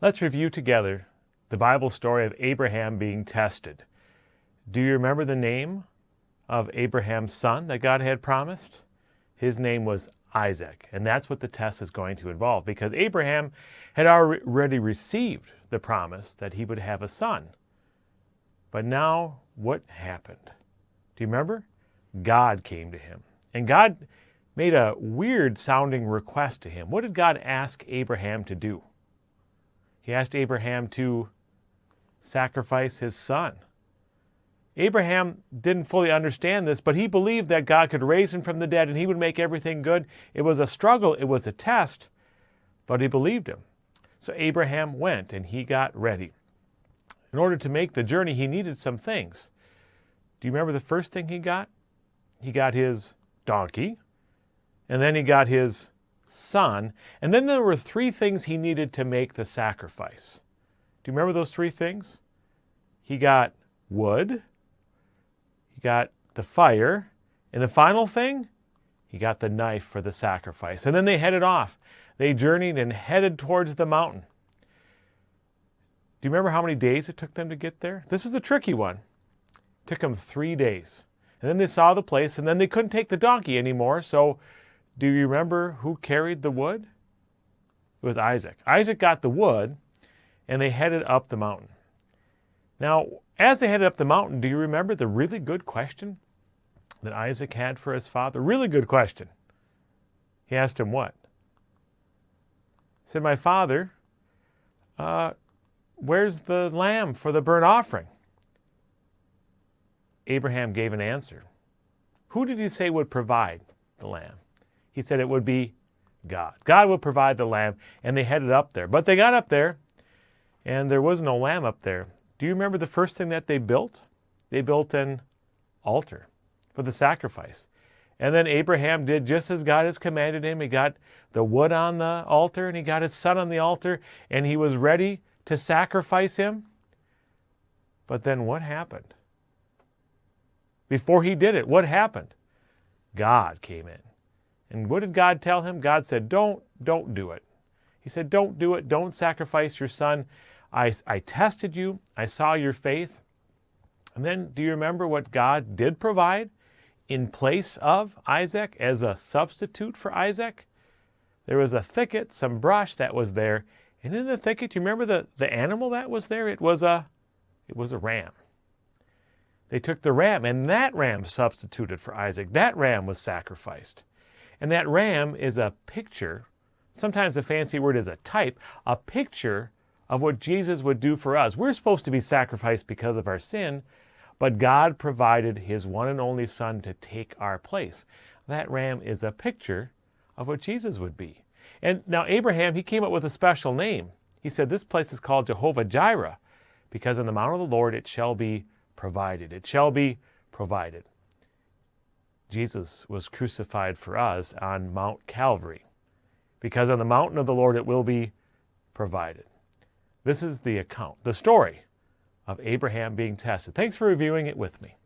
Let's review together the Bible story of Abraham being tested. Do you remember the name of Abraham's son that God had promised? His name was Isaac, and that's what the test is going to involve, because Abraham had already received the promise that he would have a son. But now, what happened? Do you remember? God came to him, and God made a weird-sounding request to him. What did God ask Abraham to do? He asked Abraham to sacrifice his son. Abraham didn't fully understand this, but he believed that God could raise him from the dead and he would make everything good. It was a struggle, it was a test, but he believed him. So Abraham went and he got ready. In order to make the journey, he needed some things. Do you remember the first thing he got? He got his donkey, and then he got his son, and then there were three things he needed to make the sacrifice. Do you remember those three things? He got wood, he got the fire, and the final thing, he got the knife for the sacrifice. And then they headed off. They journeyed and headed towards the mountain. Do you remember how many days it took them to get there? This is the tricky one. It took them 3 days. And then they saw the place, and then they couldn't take the donkey anymore, so do you remember who carried the wood? It was Isaac. Isaac got the wood, and they headed up the mountain. Now, as they headed up the mountain, do you remember the really good question that Isaac had for his father? Really good question. He asked him what? He said, "My father, where's the lamb for the burnt offering?" Abraham gave an answer. Who did he say would provide the lamb? He said it would be God. God would provide the lamb, and they headed up there. But they got up there, and there was no lamb up there. Do you remember the first thing that they built? They built an altar for the sacrifice. And then Abraham did just as God has commanded him. He got the wood on the altar, and he got his son on the altar, and he was ready to sacrifice him. But then what happened? Before he did it, what happened? God came in. And what did God tell him? God said, don't do it. He said, don't do it. Don't sacrifice your son. I tested you. I saw your faith. And then do you remember what God did provide in place of Isaac as a substitute for Isaac? There was a thicket, some brush that was there. And in the thicket, do you remember the animal that was there? It was a ram. They took the ram, and that ram substituted for Isaac. That ram was sacrificed. And that ram is a picture, sometimes a fancy word is a type, a picture of what Jesus would do for us. We're supposed to be sacrificed because of our sin, but God provided his one and only son to take our place. That ram is a picture of what Jesus would be. And now Abraham, he came up with a special name. He said, this place is called Jehovah Jireh, because in the mount of the Lord it shall be provided. It shall be provided. Jesus was crucified for us on Mount Calvary, because on the mountain of the Lord it will be provided. This is the account, the story of Abraham being tested. Thanks for reviewing it with me.